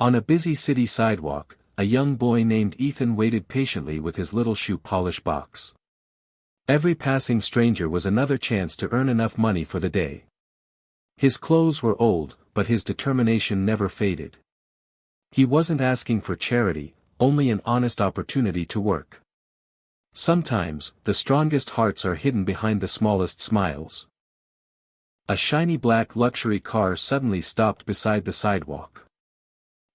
On a busy city sidewalk, a young boy named Ethan waited patiently with his little shoe polish box. Every passing stranger was another chance to earn enough money for the day. His clothes were old, but his determination never faded. He wasn't asking for charity, only an honest opportunity to work. Sometimes, the strongest hearts are hidden behind the smallest smiles. A shiny black luxury car suddenly stopped beside the sidewalk.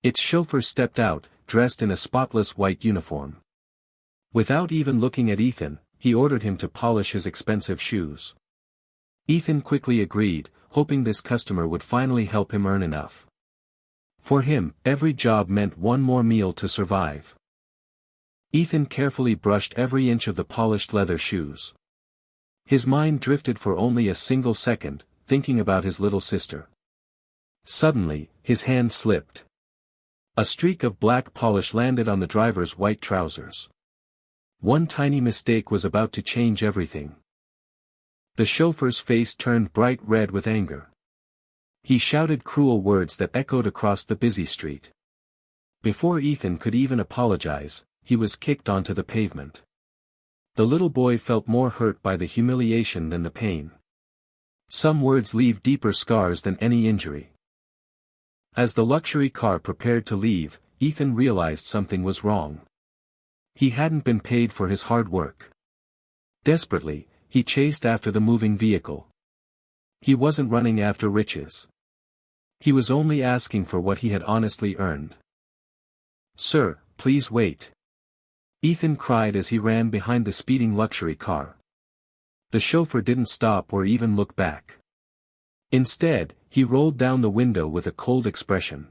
Its chauffeur stepped out, dressed in a spotless white uniform. Without even looking at Ethan, he ordered him to polish his expensive shoes. Ethan quickly agreed, hoping this customer would finally help him earn enough. For him, every job meant one more meal to survive. Ethan carefully brushed every inch of the polished leather shoes. His mind drifted for only a single second, thinking about his little sister. Suddenly, his hand slipped. A streak of black polish landed on the driver's white trousers. One tiny mistake was about to change everything. The chauffeur's face turned bright red with anger. He shouted cruel words that echoed across the busy street. Before Ethan could even apologize, he was kicked onto the pavement. The little boy felt more hurt by the humiliation than the pain. Some words leave deeper scars than any injury. As the luxury car prepared to leave, Ethan realized something was wrong. He hadn't been paid for his hard work. Desperately, he chased after the moving vehicle. He wasn't running after riches. He was only asking for what he had honestly earned. "Sir, please wait," Ethan cried as he ran behind the speeding luxury car. The chauffeur didn't stop or even look back. Instead, he rolled down the window with a cold expression.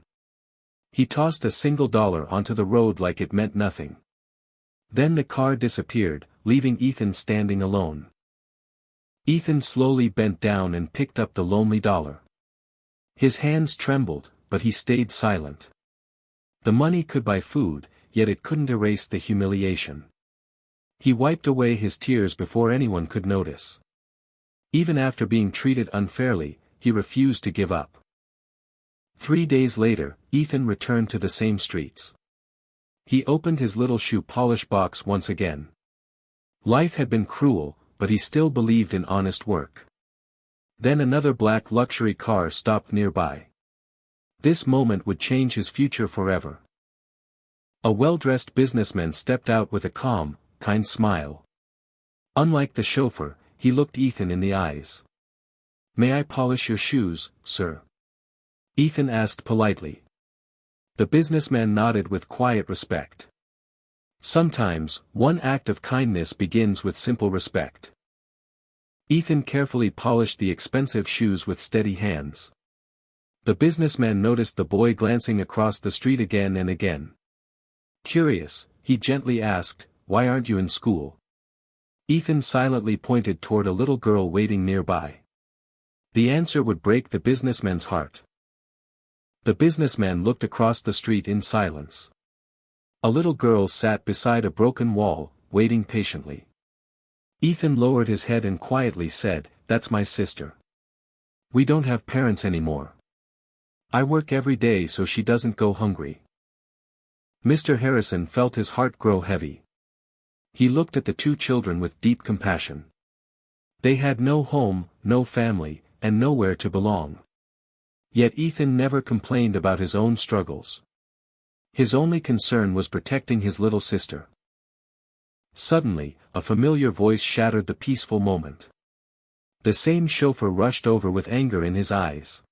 He tossed a single dollar onto the road like it meant nothing. Then the car disappeared, leaving Ethan standing alone. Ethan slowly bent down and picked up the lonely dollar. His hands trembled, but he stayed silent. The money could buy food, yet it couldn't erase the humiliation. He wiped away his tears before anyone could notice. Even after being treated unfairly, he refused to give up. 3 days later, Ethan returned to the same streets. He opened his little shoe polish box once again. Life had been cruel, but he still believed in honest work. Then another black luxury car stopped nearby. This moment would change his future forever. A well-dressed businessman stepped out with a calm, kind smile. Unlike the chauffeur, he looked Ethan in the eyes. "May I polish your shoes, sir?" Ethan asked politely. The businessman nodded with quiet respect. Sometimes, one act of kindness begins with simple respect. Ethan carefully polished the expensive shoes with steady hands. The businessman noticed the boy glancing across the street again and again. Curious, he gently asked, "Why aren't you in school?" Ethan silently pointed toward a little girl waiting nearby. The answer would break the businessman's heart. The businessman looked across the street in silence. A little girl sat beside a broken wall, waiting patiently. Ethan lowered his head and quietly said, "That's my sister. We don't have parents anymore. I work every day so she doesn't go hungry." Mr. Harrison felt his heart grow heavy. He looked at the two children with deep compassion. They had no home, no family, and nowhere to belong. Yet Ethan never complained about his own struggles. His only concern was protecting his little sister. Suddenly, a familiar voice shattered the peaceful moment. The same chauffeur rushed over with anger in his eyes.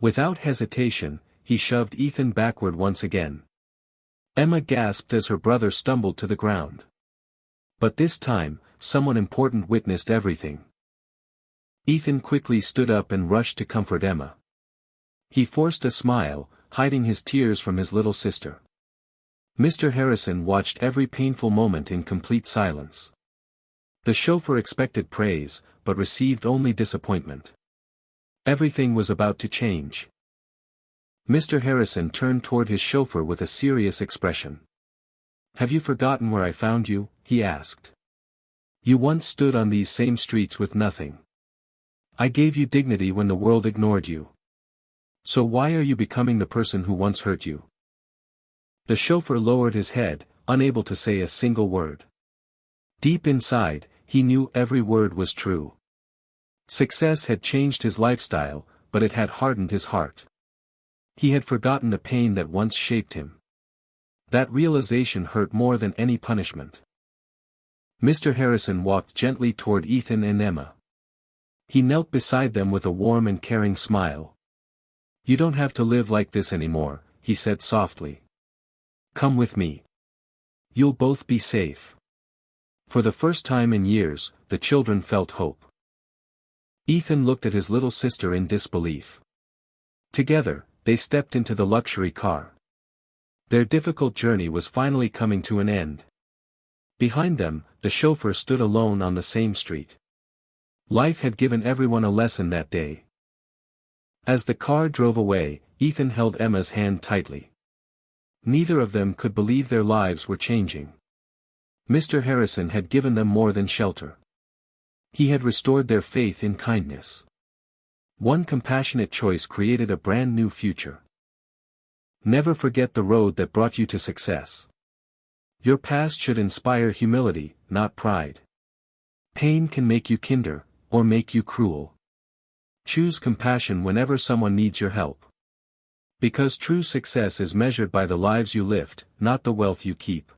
Without hesitation, he shoved Ethan backward once again. Emma gasped as her brother stumbled to the ground. But this time, someone important witnessed everything. Ethan quickly stood up and rushed to comfort Emma. He forced a smile, hiding his tears from his little sister. Mr. Harrison watched every painful moment in complete silence. The chauffeur expected praise, but received only disappointment. Everything was about to change. Mr. Harrison turned toward his chauffeur with a serious expression. "Have you forgotten where I found you?" he asked. "You once stood on these same streets with nothing. I gave you dignity when the world ignored you. So why are you becoming the person who once hurt you?" The chauffeur lowered his head, unable to say a single word. Deep inside, he knew every word was true. Success had changed his lifestyle, but it had hardened his heart. He had forgotten the pain that once shaped him. That realization hurt more than any punishment. Mr. Harrison walked gently toward Ethan and Emma. He knelt beside them with a warm and caring smile. "You don't have to live like this anymore," he said softly. "Come with me. You'll both be safe." For the first time in years, the children felt hope. Ethan looked at his little sister in disbelief. Together, they stepped into the luxury car. Their difficult journey was finally coming to an end. Behind them, the chauffeur stood alone on the same street. Life had given everyone a lesson that day. As the car drove away, Ethan held Emma's hand tightly. Neither of them could believe their lives were changing. Mr. Harrison had given them more than shelter. He had restored their faith in kindness. One compassionate choice created a brand new future. Never forget the road that brought you to success. Your past should inspire humility, not pride. Pain can make you kinder, or make you cruel. Choose compassion whenever someone needs your help. Because true success is measured by the lives you lift, not the wealth you keep.